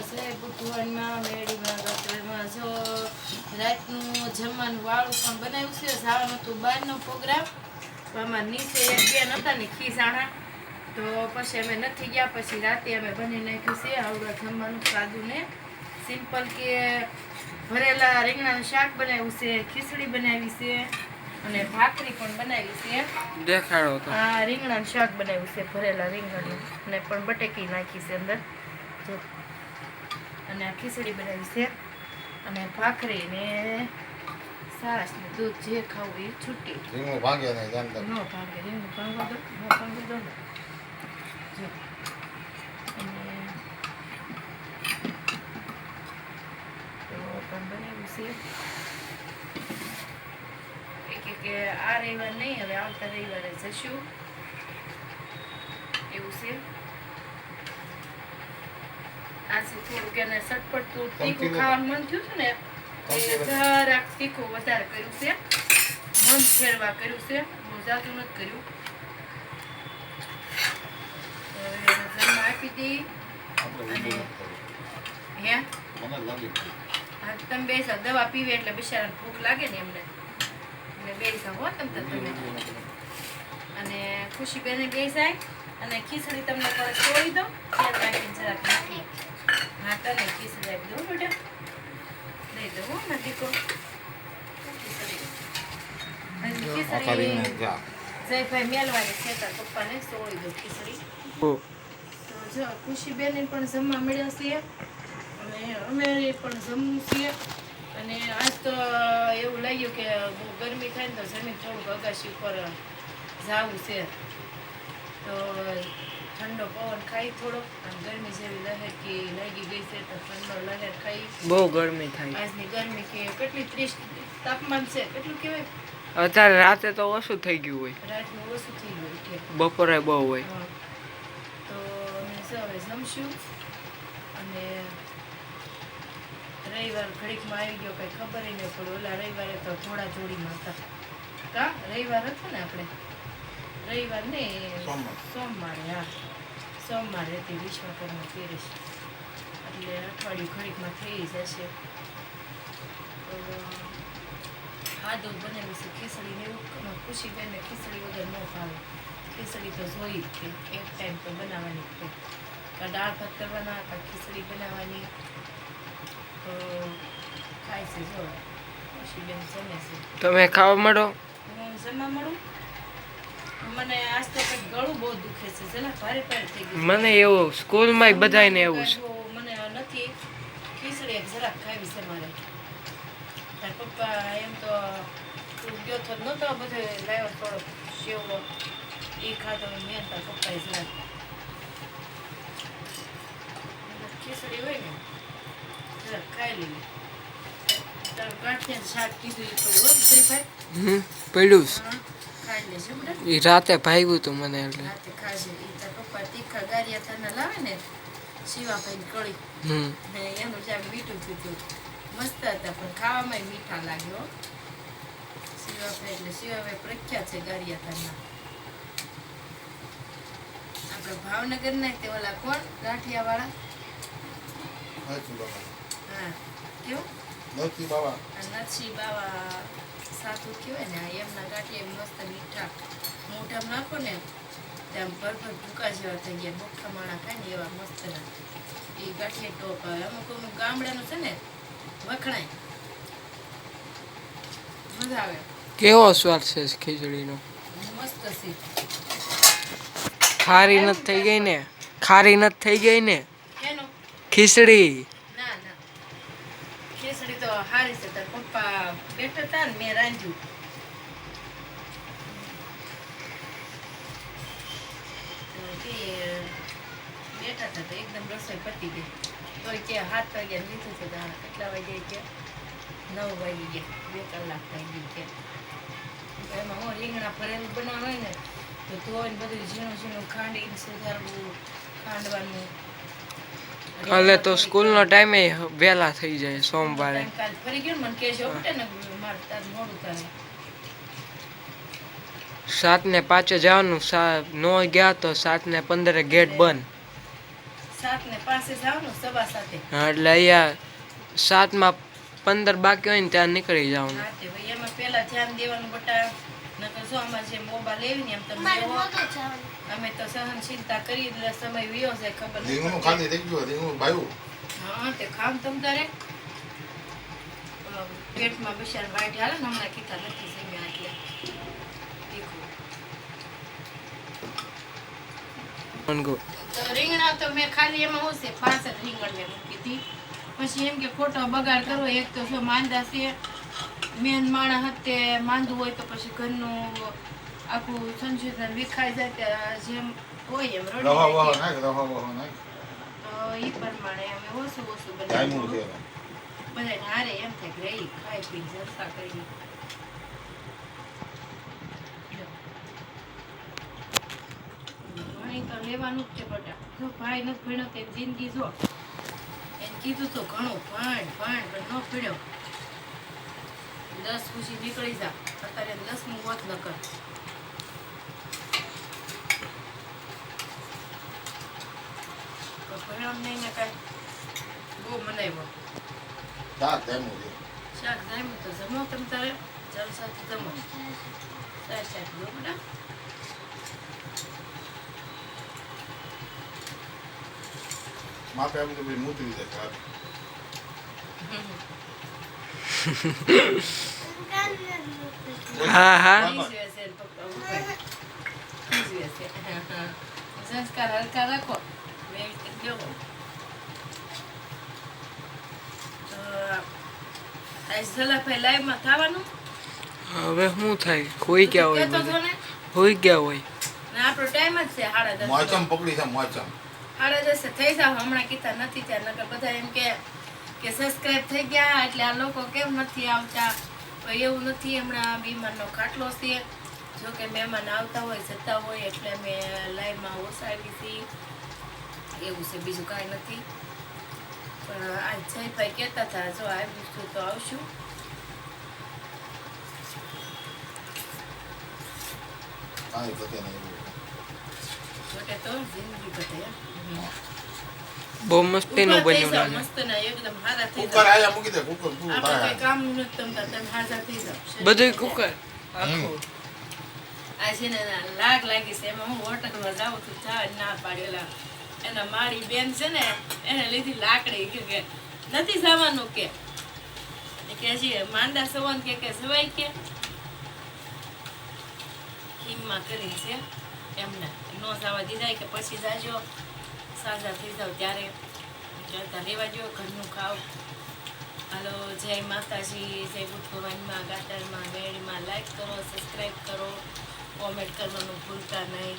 છે બુધવારમાં મેળીમાં ગટરમાં જો રાતનું જમવાનું વાળું પણ બનાવ્યું છે. જવાનું હતું બહારનો પ્રોગ્રામ, અમારે નીચે એક બેન હતા ને ખીસાણા, તો પછી અમે નથી ગયા. પછી રાતે અમે બની નાખ્યું છે આવડું જમવાનું સાદું ને સિમ્પલ, કે ભરેલા રીંગણાનું શાક બનાવ્યું છે, ખીચડી બનાવી છે અને ભાખરી પણ બનાવી છે. દેખાડો તો. આ રીંગણાનું શાક બનાવ્યું છે, ભરેલા રીંગણનું, અને પણ બટેકી નાખી છે અંદર જો, અને આ ખીચડી બનાવી છે અને ભાખરી ને છાશ ને દૂધ, જે ખાવું એ છૂટી. રીંગણું ભાંગે નહીં જાણ ન ભાંગે, રીંગણું ભાંગવા દો, ન ભાંગે દો ને જો. અને તો પણ બનાવ્યું છે કે આ રવિવાર નહીં, હવે આવતા રવિવારે જશું એવું છે. આજે થોડુંક એને સટપટતું તીખું ખાવાનું મન થયું હતું ને, એ જરાક તીખું વધારે કર્યું છે, મન ફેરવા કર્યું છે, બહુ જાજુ નથી કર્યું. જન્મ આપી દી અને હે તમે બે દવા પીવે એટલે બિચારાને ભૂખ લાગે ને એમને, એટલે બે હો તમે. અને ખુશીબેને બે જાય અને ખીચડી તમને પર છોડી દો, તેલ નાખીને જરાક નાખી. હા તને ખીચડી આપી દઉં બેટા, દઈ દઉં હો મારા દીકરો ખીચડી. જયભાઈ મેલવાની છે તાર પપ્પાને છોડી દો ખીચડી. તો જો ખુશીબેને પણ જમવા મળ્યા છીએ અને અમે પણ જમવું છીએ. અને આજ તો એવું લાગ્યું કે બહુ ગરમી થાય ને તો જમીન થોડુંક અગાશી ઉપર જાવું છે, તો ઠંડો પવન ખાઈ થોડો, અને ગરમી જેવી લહેરકી લાગી ગઈ છે તો ઠંડો લહેર ખાઈ. બહુ ગરમી થાય આજની ગરમી કે કેટલી 30 તાપમાન છે, કેટલું કહેવાય. અત્યારે રાતે તો ઓછું થઈ ગયું હોય, રાતનું ઓછું થઈ ગયું એટલે બપોરે બહુ હોય. તો અમે હવે જમશું. અને રવિવાર ઘડીકમાં આવી ગયો, કઈ ખબર નહીં પડે. ઓલા રવિવારે તો થોડા જોડીમાં હતા કા, રવિવાર હતો ને આપણે, રવિવાર ને સોમવારે, હા સોમવારે હતી વિશ્વકર્મા તેરસ, એટલે અઠવાડિયું ઘડીકમાં થઈ જશે. તો આદુ બનાવી છે ખીચડી ને એવું. ખુશીબેનને ખીચડી વગર ન ભાવે, ખીચડી તો જોઈ જ છે, એક ટાઈમ તો બનાવવાની જ છે. કાં દાળ ભાત કરવાના, કાં ખીચડી બનાવવાની, તો ખાય છે. જો ખુશીબેન જમે છે, તમે ખાવા માંડો. હું જમવા મળું. મને આજ તો કંઈક ગળું બહુ દુખે છે, જરા ભારે ભારે થઈ ગયું. મને એવું સ્કૂલમાં બધાને એવું છે. મને નથી, ખીચડી એક જરાક ખાવી છે મારે. તાર પપ્પા એમ તો તું ગયો તો નહોતો, બધો લાવ્યો થોડો સેવડો, એ ખાધો મેં. તાર પપ્પાએ જરાક ખીચડી હોય ને જરાક ખાઈ લીધી. તાર ગાંઠિયા શાક કીધું એ થોડું હોય ભાઈ પડ્યું ખાઈ લેશે બધા. એ રાતે ભાગ્યું હતું મને, એટલે રાતે ખાશે. એ તાર પપ્પા તીખા ગારિયા થાના લાવે ને, શિવાભાઈ કળી ને એનું શાક મીઠું થયું મસ્ત હતા, પણ ખાવામાં મીઠા લાગ્યો. શિવાભાઈ એટલે શિવાભાઈ પ્રખ્યાત છે ગારિયા થાના. આપણે ભાવનગર ના તે ઓલા કોણ ગાંઠિયા વાળા, હા કેવું નરસિંહ બાવા સાચું કહેવાય ને, એમના ગાંઠિયા મસ્ત મીઠા, મોઢામાં નાખો ને ત્યાં ભરભર ભૂકા જેવા થઈ ગયા, બોખા માણા ખાય ને એવા મસ્ત ના એ ગાંઠિયા ટોપ આવે. અમુક અમુક ગામડાનું છે ને વખણાય, મજા આવે. કેવો સ્વાદ છે ખીચડીનો? મસ્ત છે. ખારી નથી થઈ ગઈ ને? ખારી નથી થઈ ગઈ ને એનો ખીચડી? ના ના, ખીચડી તો હારી છે. તાર પપ્પા બેઠા હતા ને, મેં રાંધ્યું. બેઠા હતા તો એકદમ રસોઈ પતી ગઈ. તોય કે 7 વાગ્યા લીધું છે. કેટલા વાગ્યા કે 9 વાગી ગયા, 2 કલાક થઈ ગઈ કે. એમાં હું રીંગણા ભરેલું બનાવવાનું હોય ને તો ધોઈને બધું ઝીણું ઝીણું ખાંડીને સુધારવું, ખાંડવાનું. કાલે તો સ્કૂલનો ટાઈમે વહેલા થઈ જાય સોમવારે. કાલ ફરી ગયો મને કહેજો ઉઠે ને, મારે તાર મોડું થાય. 7:05 જવાનું, 9 ગયા તો 7:15 ગેટ બંધ. 7 ને 5 જવાનું 7:15. હા એટલે અહીંયા 7:15 બાકી હોય ને ત્યાં નીકળી જવાનું. હા તે ભાઈ એમાં પેલા ધ્યાન દેવાનું બટા. નકર જો આમાં જે મોબાઈલ લેવી ને એમ તમે લેવો. અમે તો સહનશીલતા કરી એટલે સમય વિયો જાય ખબર નથી. રીંગણું ખાલી થઈ ગયું રીંગણું ભાયું હા તે ખામ તમ તારે પેટમાં બિચાર વાઈટ હાલે ને હમણાં કીધા નથી જમ્યા એટલે તીખું. મનગો તો રીંગણા તો મેં ખાલી એમાં શું છે 5 જ રીંગણ મેં મૂકી હતી. પછી એમ કે ખોટો બગાડ કરવો એક તો જો માંદા છે મેન માણસ હતે માંદું હોય તો પછી ઘરનું આખું સંશોધન વિખાઈ જાય ત્યાં જેમ હોય એમ રડી રવા વહો જાય. નાખ રવા વહો નાખ તો એ પ્રમાણે અમે ઓછું ઓછું ટાઈમું છે બધાને હારે એમ થાય કે રહી ખાઈ પીને જલસા કરી. ભણી તો લેવાનું જ છે બટા. જો ભાઈ નથી ભણ્યો તેની જિંદગી જો એને કીધું તો ઘણું ભણ પણ ન ભણ્યો. 10 ખુશી નીકળી જા અત્યારે 10મું હોત ન કર. ભણ્યો નહીં ને કાંઈ બહુ મનાવ્યો. શાક ટાઈમું છે શાક જામ્યું તો જમો તમ તારે જલસાથી જમો. શાક લો બેટા. માપે આવું તો પછી મૂતરી જાય ખરાબ હા હા ખીજવે છે ને પપ્પા ઉપર. ખીજવે છે. સંસ્કાર હલકા રાખો. વ્યવસ્થિત લેવો. તો આજ સલાફાઈ લાઈવમાં થવાનું હવે શું થાય કોઈ ગયા હોય કહેતો હતો બધા ને હોઈ ગયા હોય. ને આપણો ટાઈમ જ છે 10:30. મોચમ પકડી છે મોચમ 10:30 થઈ જાવ હમણાં કીધા નથી ત્યાં નકર બધા એમ કે સબસ્ક્રાઇબ થઈ ગયા એટલે આ લોકો કેમ નથી આવતા. પણ એવું નથી હમણાં બીમારનો ખાટલો છે. જો કે મહેમાન આવતા હોય જતા હોય એટલે અમે લાઈવમાં ઓસાવી હતી એવું છે બીજું કાંઈ નથી. પણ આજ જયભાઈ કહેતા હતા જો આવીશું તો આવશું. કાંઈ પતે નહીં જોકે તો જિંદગી પતે. બહુ મસ્તીનું ઊભા થઈ બન્યું જાઓ, લાગે. મસ્ત ના એકદમ હારા થઈ કુકર જાઓ. આયા મૂકી દે કુકર પૂરું આપણે થાય કઈ કામનું નથી તમતા તમે હાજર થઈ જાઓ. બધું કુકર આખું આ છે ને લાગ લાગી છે એમાં હું હોટલમાં જાઉં છું ચા જ ના પાડેલા એના મારી બેન છે ને એને લીધી લાકડી કે નથી જવાનું કે હજી માંડા સવાન કે સવાય કે હિમમાં કરી છે એમને નો જવા દીધા કે પછી જાજો સાજા થઈ જાવ ત્યારે જતા રહેવા જો ઘરનું ખાવ. હાલો જય માતાજી, જય બુદ્ધ ભગવાનમાં, ગાતરમાં, મેળીમાં લાઈક કરો, સબસ્ક્રાઈબ કરો, કોમેન્ટ કરવાનું ભૂલતા નહીં.